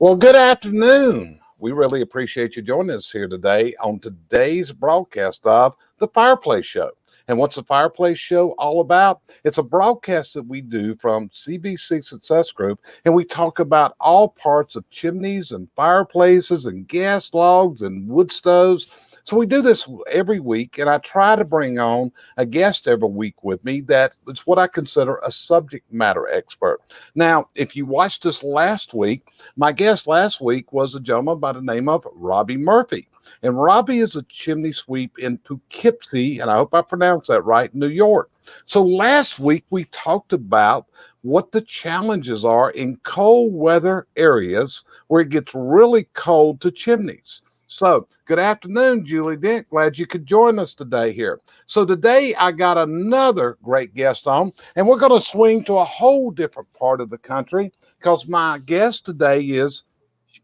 Well, good afternoon. We really appreciate you joining us here today on today's broadcast of the Fireplace Show. And what's the Fireplace Show all about? It's a broadcast that we do from CBC Success Group, and we talk about all parts of chimneys and fireplaces and gas logs and wood stoves. So we do this every week, and I try to bring on a guest every week with me that is what I consider a subject matter expert. Now, if you watched us last week, my guest last week was a gentleman by the name of Robbie Murphy. And Robbie is a chimney sweep in Poughkeepsie, and I hope I pronounced that right, New York. So last week we talked about what the challenges are in cold weather areas where it gets really cold to chimneys. So good afternoon, Julie Dent. Glad you could join us today here. So today I got another great guest on, and we're going to swing to a whole different part of the country because my guest today is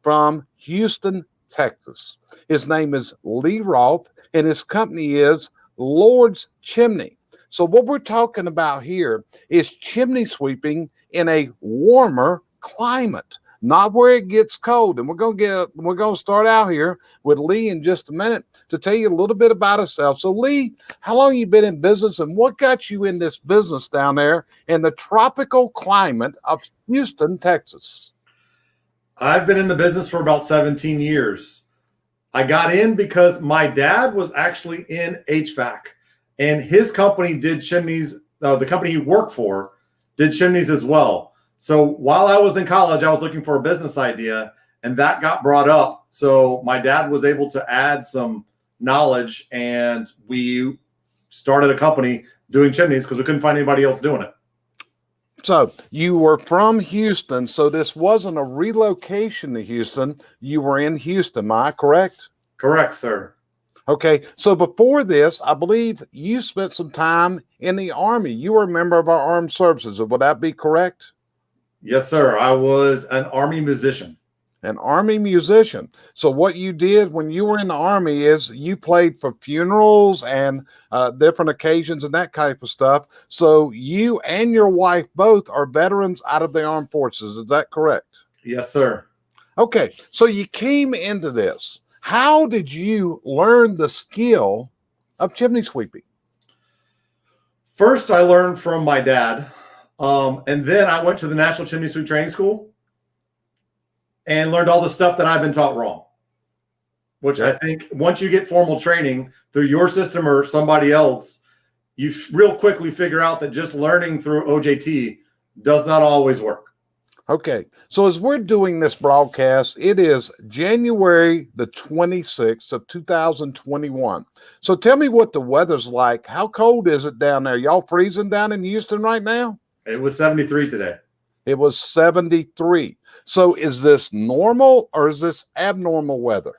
from Houston, Texas. His name is Lee Roff, and his company is Lord's Chimney. So what we're talking about here is chimney sweeping in a warmer climate, not where it gets cold. And we're going to start out here with Lee in just a minute to tell you a little bit about herself. So Lee, how long have you been in business, and what got you in this business down there in the tropical climate of Houston, Texas? I've been in the business for about 17 years. I got in because my dad was actually in HVAC, and his company did chimneys. The company he worked for did chimneys as well. So while I was in college, I was looking for a business idea, and that got brought up. So my dad was able to add some knowledge, and we started a company doing chimneys because we couldn't find anybody else doing it. So you were from Houston, so this wasn't a relocation to Houston. You were in Houston, am I correct? Correct, sir. Okay, so before this, I believe you spent some time in the Army. You were a member of our armed services. Would that be correct? Yes, sir. I was an Army musician. An Army musician. So what you did when you were in the Army is you played for funerals and different occasions and that type of stuff. So you and your wife both are veterans out of the armed forces. Is that correct? Yes, sir. Okay. So you came into this. How did you learn the skill of chimney sweeping? First, I learned from my dad. And then I went to the National Chimney Sweep Training School and learned all the stuff that I've been taught wrong, which I think once you get formal training through your system or somebody else, you real quickly figure out that just learning through OJT does not always work. Okay. So as we're doing this broadcast, it is January the 26th of 2021. So tell me what the weather's like. How cold is it down there? Y'all freezing down in Houston right now? It was 73 today. It was 73. So is this normal or is this abnormal weather?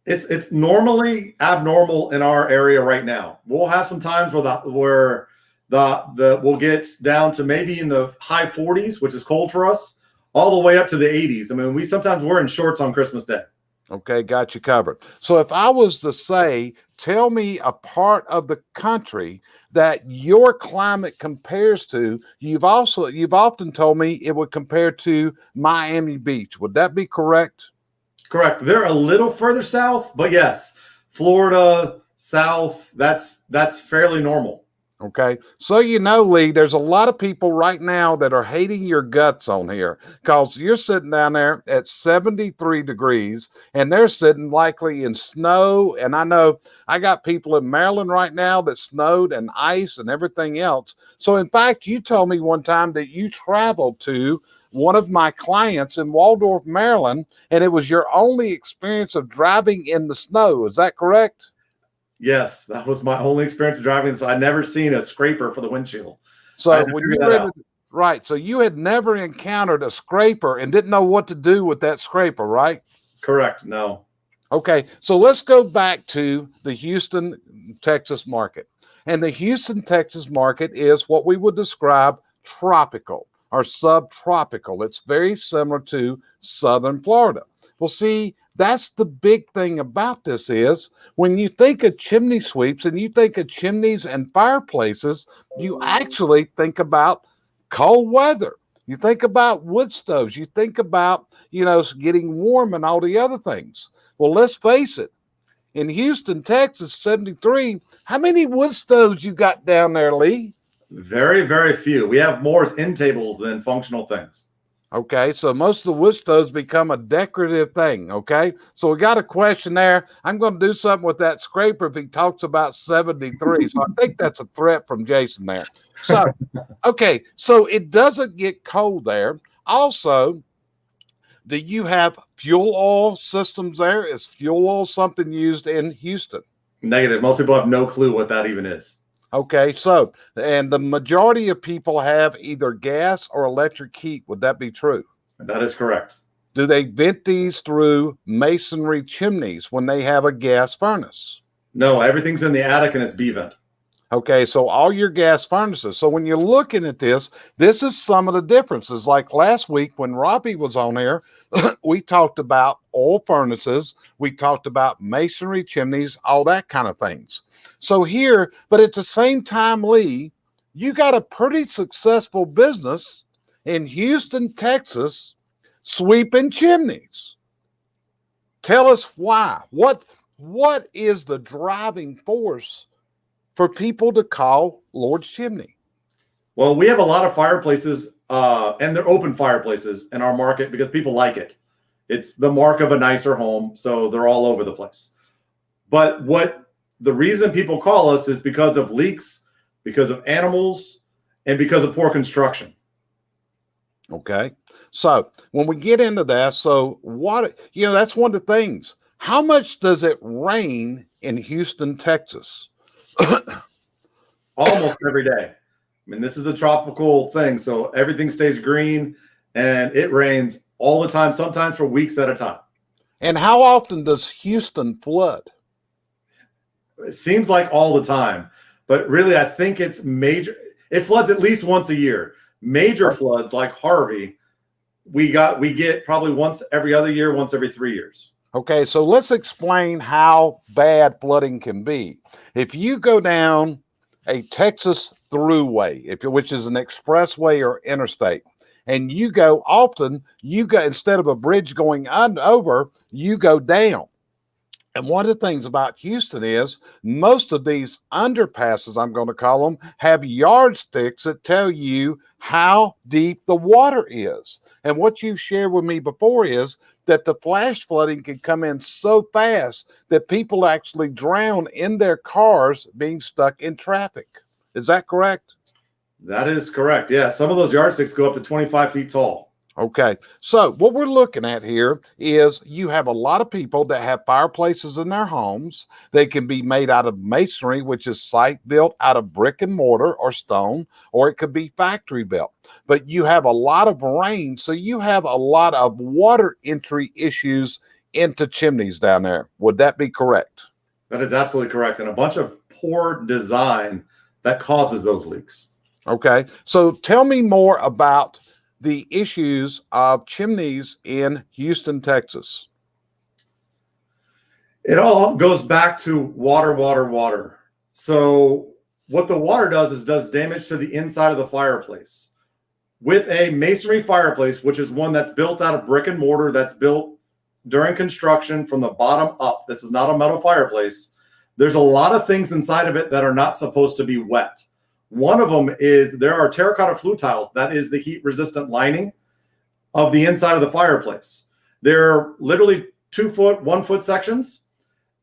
It's normally abnormal in our area right now. We'll have some times where we'll get down to maybe in the high 40s, which is cold for us, all the way up to the 80s. I mean, we're in shorts on Christmas Day. Okay, got you covered. So if I was to say, tell me a part of the country that your climate compares to, you've often told me it would compare to Miami Beach. Would that be correct? Correct. They're a little further south, but yes, Florida, south, that's fairly normal. Okay. So, Lee, there's a lot of people right now that are hating your guts on here because you're sitting down there at 73 degrees and they're sitting likely in snow. And I know I got people in Maryland right now that snowed and ice and everything else. So, in fact, you told me one time that you traveled to one of my clients in Waldorf, Maryland, and it was your only experience of driving in the snow. Is that correct? Yes, that was my only experience of driving. So I'd never seen a scraper for the windshield. So when you were right, so you had never encountered a scraper and didn't know what to do with that scraper, right? Correct. No. Okay, so let's go back to the Houston, Texas market. And the Houston, Texas market is what we would describe tropical or subtropical. It's very similar to southern Florida. Well, see, that's the big thing about this is when you think of chimney sweeps and you think of chimneys and fireplaces, you actually think about cold weather. You think about wood stoves. You think about, getting warm and all the other things. Well, let's face it. In Houston, Texas, 73, how many wood stoves you got down there, Lee? Very, very few. We have more end tables than functional things. Okay, so most of the wood stoves become a decorative thing, okay? So we got a question there. I'm going to do something with that scraper if he talks about 73. So I think that's a threat from Jason there. So, okay, so it doesn't get cold there. Also, do you have fuel oil systems there? Is fuel oil something used in Houston? Negative. Most people have no clue what that even is. Okay, so, and the majority of people have either gas or electric heat. Would that be true? That is correct. Do they vent these through masonry chimneys when they have a gas furnace? No, everything's in the attic and it's B-vent. Okay, so all your gas furnaces. So when you're looking at this is some of the differences. Like last week when Robbie was on here, we talked about oil furnaces, we talked about masonry chimneys, all that kind of things. So here, but at the same time, Lee, you got a pretty successful business in Houston, Texas, sweeping chimneys. Tell us why. What is the driving force for people to call Lord's Chimney? Well, we have a lot of fireplaces, and they're open fireplaces in our market because people like it. It's the mark of a nicer home, so they're all over the place. But the reason people call us is because of leaks, because of animals, and because of poor construction. Okay. So when we get into that, so that's one of the things. How much does it rain in Houston, Texas? Almost every day. I mean, this is a tropical thing, so everything stays green and it rains all the time, sometimes for weeks at a time. And how often does Houston flood? It seems like all the time, but really I think it's major. It floods at least once a year. Major floods like Harvey, we get probably once every other year, once every 3 years. Okay, so let's explain how bad flooding can be. If you go down a Texas thruway, which is an expressway or interstate, and instead of a bridge going over, you go down. And one of the things about Houston is most of these underpasses, I'm going to call them, have yardsticks that tell you how deep the water is. And what you've shared with me before is that the flash flooding can come in so fast that people actually drown in their cars being stuck in traffic. Is that correct? That is correct. Yeah, some of those yardsticks go up to 25 feet tall. Okay, so what we're looking at here is you have a lot of people that have fireplaces in their homes. They can be made out of masonry, which is site built out of brick and mortar or stone, or it could be factory built. But you have a lot of rain, so you have a lot of water entry issues into chimneys down there. Would that be correct? That is absolutely correct, and a bunch of poor design that causes those leaks. Okay, so tell me more about the issues of chimneys in Houston, Texas. It all goes back to water, water, water. So what the water does damage to the inside of the fireplace. With a masonry fireplace, which is one that's built out of brick and mortar, that's built during construction from the bottom up, this is not a metal fireplace, there's a lot of things inside of it that are not supposed to be wet. One of them is there are terracotta flue tiles. That is the heat resistant lining of the inside of the fireplace. They're literally 2 foot, 1 foot sections.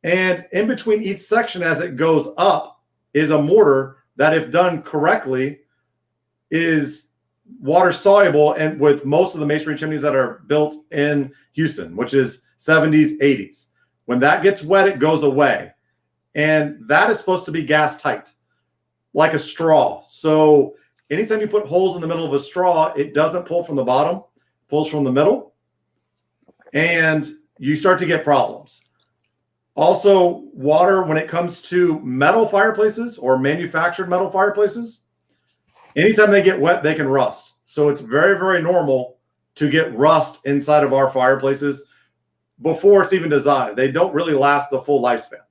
And in between each section as it goes up is a mortar that, if done correctly, is water soluble, and with most of the masonry chimneys that are built in Houston, which is 70s, 80s. When that gets wet, it goes away. And that is supposed to be gas tight, like a straw. So anytime you put holes in the middle of a straw, it doesn't pull from the bottom, it pulls from the middle, and you start to get problems. Also, water, when it comes to metal fireplaces or manufactured metal fireplaces, anytime they get wet, they can rust. So it's very, very normal to get rust inside of our fireplaces before it's even designed. They don't really last the full lifespan.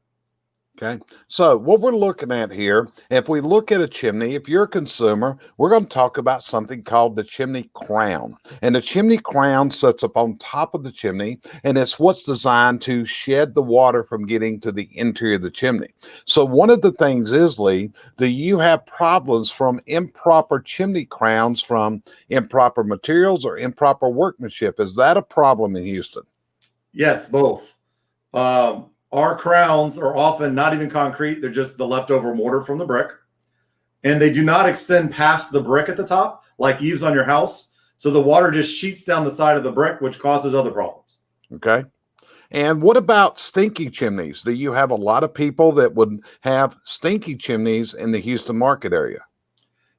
Okay. So what we're looking at here, if we look at a chimney, if you're a consumer, we're going to talk about something called the chimney crown. And the chimney crown sits up on top of the chimney, and it's what's designed to shed the water from getting to the interior of the chimney. So one of the things is, Lee, do you have problems from improper chimney crowns, from improper materials or improper workmanship? Is that a problem in Houston? Yes, both. Our crowns are often not even concrete. They're just the leftover mortar from the brick. And they do not extend past the brick at the top, like eaves on your house. So the water just sheets down the side of the brick, which causes other problems. Okay. And what about stinky chimneys? Do you have a lot of people that would have stinky chimneys in the Houston market area?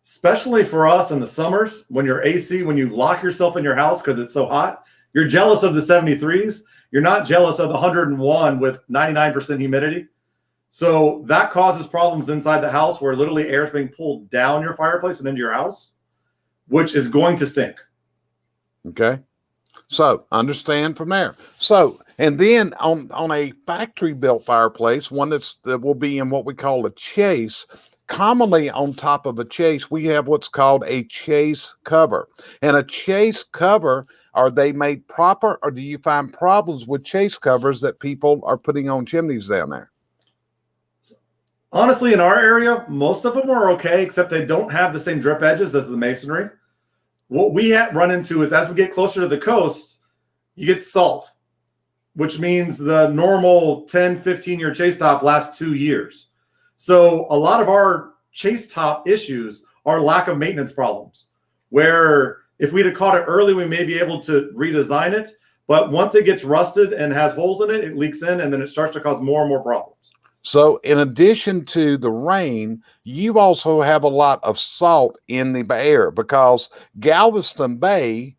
Especially for us in the summers, when you're AC, when you lock yourself in your house because it's so hot, you're jealous of the 73s. You're not jealous of the 101 with 99% humidity. So that causes problems inside the house where literally air is being pulled down your fireplace and into your house, which is going to stink. Okay. So understand from there. So, and then on a factory built fireplace, one that will be in what we call a chase, commonly on top of a chase, we have what's called a chase cover. And a chase cover, are they made proper, or do you find problems with chase covers that people are putting on chimneys down there? Honestly, in our area, most of them are okay, except they don't have the same drip edges as the masonry. What we run into is as we get closer to the coast, you get salt, which means the normal 10, 15-year chase top lasts 2 years. So a lot of our chase top issues are lack of maintenance problems, where if we'd have caught it early, we may be able to redesign it. But once it gets rusted and has holes in it, it leaks in, and then it starts to cause more and more problems. So in addition to the rain, you also have a lot of salt in the air, because Galveston Bay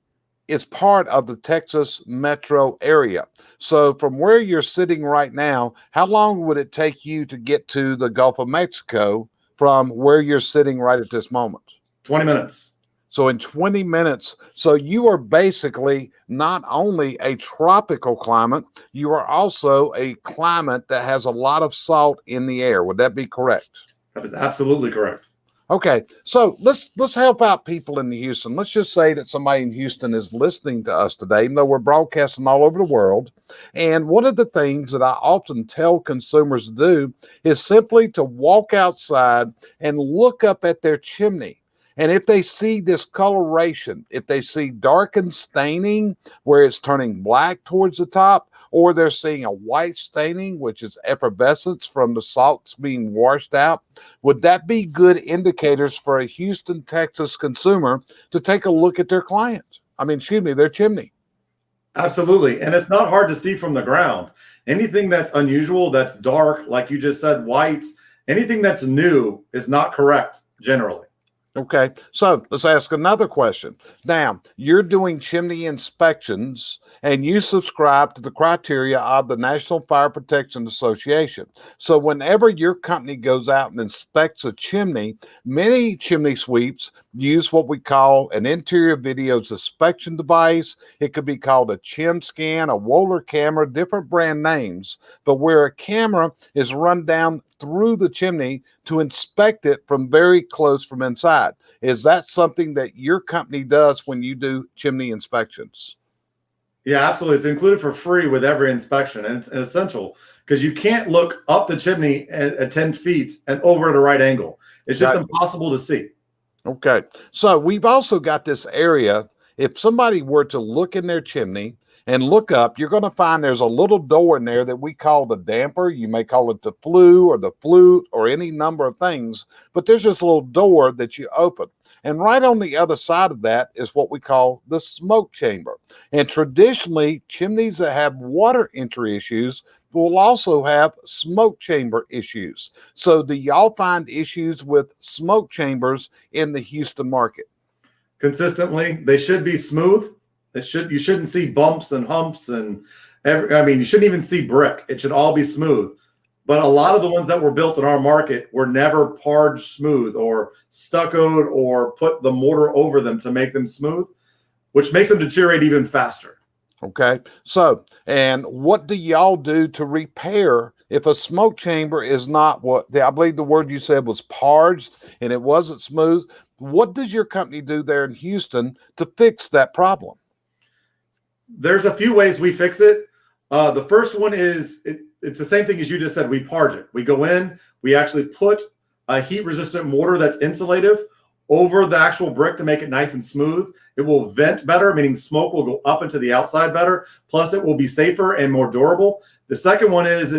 is part of the Texas metro area. So from where you're sitting right now, how long would it take you to get to the Gulf of Mexico from where you're sitting right at this moment? 20 minutes. So in 20 minutes, so you are basically not only a tropical climate, you are also a climate that has a lot of salt in the air. Would that be correct? That is absolutely correct. Okay, so let's help out people in Houston. Let's just say that somebody in Houston is listening to us today, even though we're broadcasting all over the world. And one of the things that I often tell consumers to do is simply to walk outside and look up at their chimney. And if they see discoloration, if they see darkened staining where it's turning black towards the top, or they're seeing a white staining, which is effervescence from the salts being washed out, would that be good indicators for a Houston, Texas consumer to take a look at their their chimney? Absolutely. And it's not hard to see from the ground. Anything that's unusual, that's dark, like you just said, white, anything that's new is not correct generally. Okay, so let's ask another question. Now, you're doing chimney inspections and you subscribe to the criteria of the National Fire Protection Association. So whenever your company goes out and inspects a chimney, many chimney sweeps use what we call an interior video inspection device. It could be called a chin scan, a roller camera, different brand names, but where a camera is run down through the chimney to inspect it from very close from inside. Is that something that your company does when you do chimney inspections? Yeah, absolutely. It's included for free with every inspection, and it's essential because you can't look up the chimney at 10 feet and over at a right angle. It's just impossible to see. Okay. So we've also got this area. If somebody were to look in their chimney and look up, you're going to find there's a little door in there that we call the damper. You may call it the flue or the flute or any number of things, but there's this little door that you open. And right on the other side of that is what we call the smoke chamber. And traditionally, chimneys that have water entry issues will also have smoke chamber issues. So do y'all find issues with smoke chambers in the Houston market? Consistently, they should be smooth. You shouldn't see bumps and humps and you shouldn't even see brick. It should all be smooth. But a lot of the ones that were built in our market were never parged smooth or stuccoed or put the mortar over them to make them smooth, which makes them deteriorate even faster. Okay. So, and what do y'all do to repair if a smoke chamber is not I believe the word you said was parged and it wasn't smooth, what does your company do there in Houston to fix that problem? There's a few ways we fix it. The first one is it's the same thing as you just said. We parge it. We go in, we actually put a heat resistant mortar that's insulative over the actual brick to make it nice and smooth. It will vent better, meaning smoke will go up into the outside better. Plus it will be safer and more durable. The second one is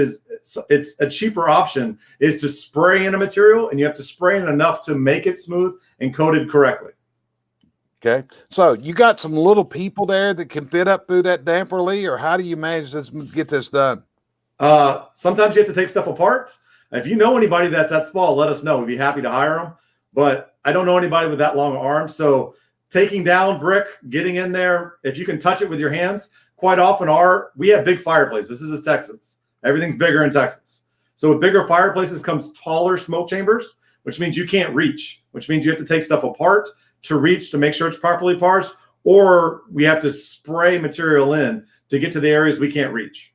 it's a cheaper option, is to spray in a material, and you have to spray in enough to make it smooth and coated correctly. Okay. So you got some little people there that can fit up through that damper, Lee, or how do you manage to get this done? Sometimes you have to take stuff apart. If you know anybody that's that small, let us know. We'd be happy to hire them. But I don't know anybody with that long arms. So taking down brick, getting in there, if you can touch it with your hands, quite often we have big fireplaces. This is Texas. Everything's bigger in Texas. So with bigger fireplaces comes taller smoke chambers, which means you can't reach, which means you have to take stuff apart to reach to make sure it's properly parsed, or we have to spray material in to get to the areas we can't reach.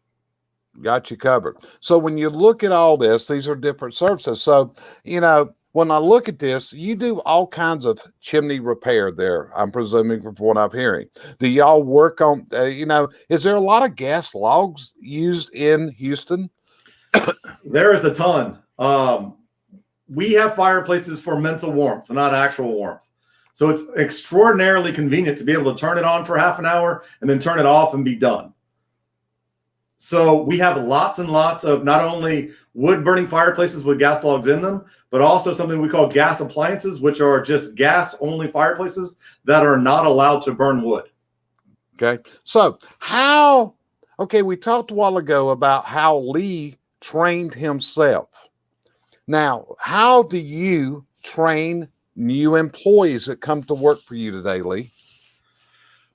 Got you covered. So when you look at all this, these are different services. So, when I look at this, you do all kinds of chimney repair there, I'm presuming, from what I'm hearing. Do y'all work on, is there a lot of gas logs used in Houston? There is a ton. We have fireplaces for mental warmth, not actual warmth. So it's extraordinarily convenient to be able to turn it on for half an hour and then turn it off and be done. So we have lots and lots of not only wood burning fireplaces with gas logs in them, but also something we call gas appliances, which are just gas only fireplaces that are not allowed to burn wood. Okay. So we talked a while ago about how Lee trained himself. Now, how do you train new employees that come to work for you today, Lee?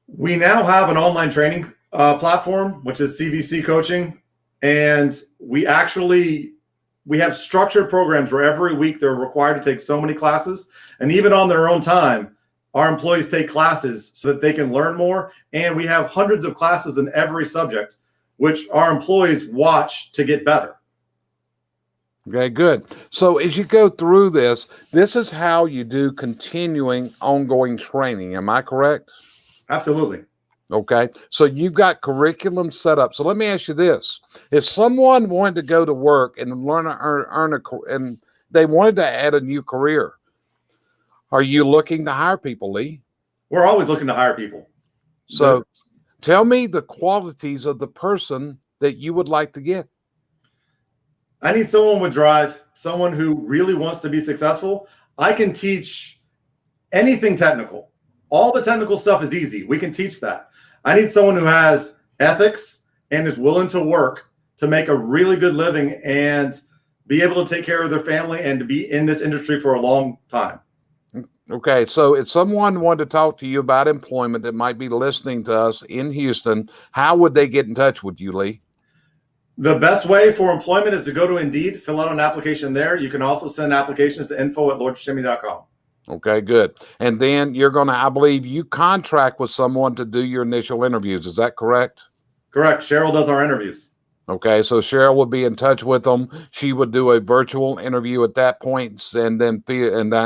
We now have an online training platform, which is CVC coaching. And we have structured programs where every week they're required to take so many classes. And even on their own time, our employees take classes so that they can learn more. And we have hundreds of classes in every subject, which our employees watch to get better. Okay, good. So as you go through this is how you do continuing ongoing training. Am I correct? Absolutely. Okay. So you've got curriculum set up. So let me ask you this. If someone wanted to go to work and learn and they wanted to add a new career, are you looking to hire people, Lee? We're always looking to hire people. So tell me the qualities of the person that you would like to get. I need someone with drive, someone who really wants to be successful. I can teach anything technical. All the technical stuff is easy. We can teach that. I need someone who has ethics and is willing to work to make a really good living and be able to take care of their family and to be in this industry for a long time. Okay, so if someone wanted to talk to you about employment that might be listening to us in Houston, how would they get in touch with you, Lee? The best way for employment is to go to Indeed, fill out an application there. You can also send applications to info@lordschimney.com. Okay, good. And then I believe you contract with someone to do your initial interviews. Is that correct? Correct. Cheryl does our interviews. Okay, so Cheryl would be in touch with them. She would do a virtual interview at that point and then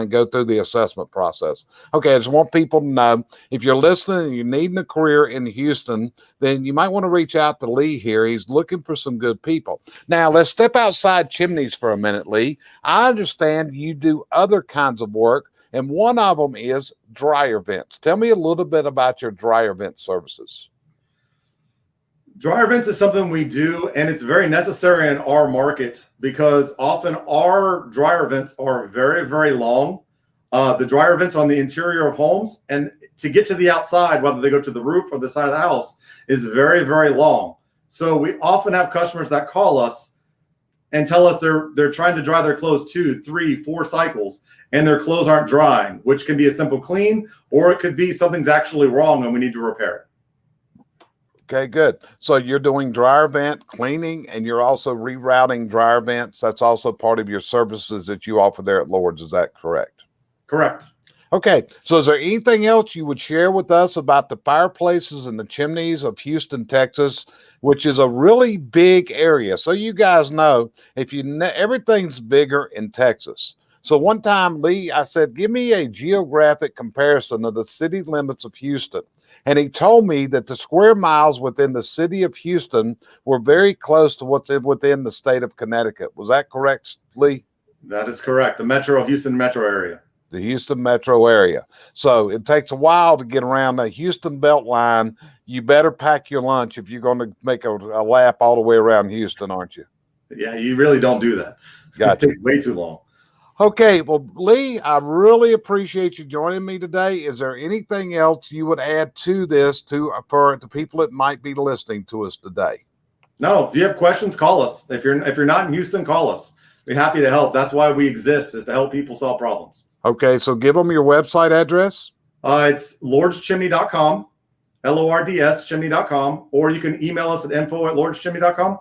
go through the assessment process. Okay, I just want people to know, if you're listening and you're needing a career in Houston, then you might want to reach out to Lee here. He's looking for some good people. Now, let's step outside chimneys for a minute, Lee. I understand you do other kinds of work, and one of them is dryer vents. Tell me a little bit about your dryer vent services. Dryer vents is something we do, and it's very necessary in our market because often our dryer vents are very, very long. The dryer vents on the interior of homes, and to get to the outside, whether they go to the roof or the side of the house, is very, very long. So we often have customers that call us and tell us they're trying to dry their clothes 2, 3, 4 cycles, and their clothes aren't drying, which can be a simple clean, or it could be something's actually wrong and we need to repair it. Okay, good. So you're doing dryer vent cleaning, and you're also rerouting dryer vents. That's also part of your services that you offer there at Lord's. Is that correct? Correct. Okay, so is there anything else you would share with us about the fireplaces and the chimneys of Houston, Texas, which is a really big area? So you guys know, if everything's bigger in Texas. So one time, Lee, I said, give me a geographic comparison of the city limits of Houston. And he told me that the square miles within the city of Houston were very close to what's within the state of Connecticut. Was that correct, Lee? That is correct. The Houston metro area. The Houston metro area. So it takes a while to get around the Houston Beltline. You better pack your lunch if you're going to make a lap all the way around Houston, aren't you? Yeah, you really don't do that. Gotcha. It takes way too long. Okay, well, Lee, I really appreciate you joining me today. Is there anything else you would add to this for the people that might be listening to us today? No, if you have questions, call us. If you're not in Houston, call us. We're happy to help. That's why we exist, is to help people solve problems. Okay, so give them your website address. It's lordschimney.com, LORDS chimney.com, or you can email us at info@lordschimney.com.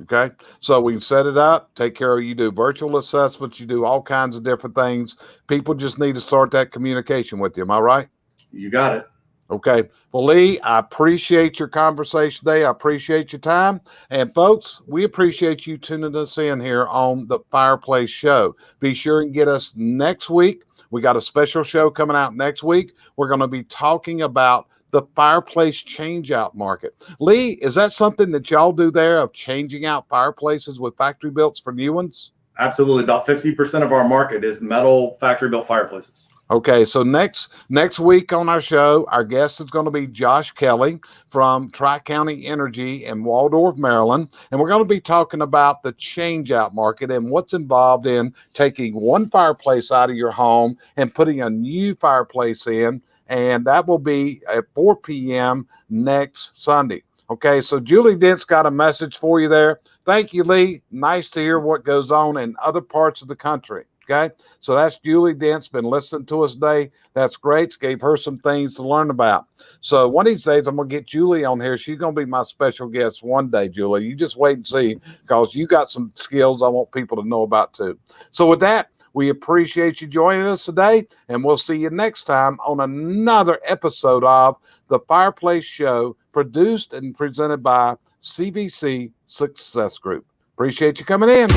Okay, so we can set it up, take care of, you do virtual assessments, you do all kinds of different things. People just need to start that communication with you. Am I right? You got it. Okay. Well, Lee, I appreciate your conversation today. I appreciate your time. And folks, we appreciate you tuning us in here on the Fireplace Show. Be sure and get us next week. We got a special show coming out next week. We're going to be talking about the fireplace change-out market. Lee, is that something that y'all do there, of changing out fireplaces with factory builds for new ones? Absolutely. About 50% of our market is metal factory built fireplaces. Okay, so next week on our show, our guest is going to be Josh Kelly from Tri-County Energy in Waldorf, Maryland. And we're going to be talking about the change-out market and what's involved in taking one fireplace out of your home and putting a new fireplace in. And that will be at 4 p.m. next Sunday. Okay, so Julie Dent's got a message for you there. Thank you, Lee. Nice to hear what goes on in other parts of the country. Okay, so that's Julie Dent's been listening to us today. That's great. Gave her some things to learn about. So one of these days, I'm going to get Julie on here. She's going to be my special guest one day, Julie. You just wait and see, because you got some skills I want people to know about too. So with that, we appreciate you joining us today, and we'll see you next time on another episode of The Fireplace Show, produced and presented by CVC Success Group. Appreciate you coming in.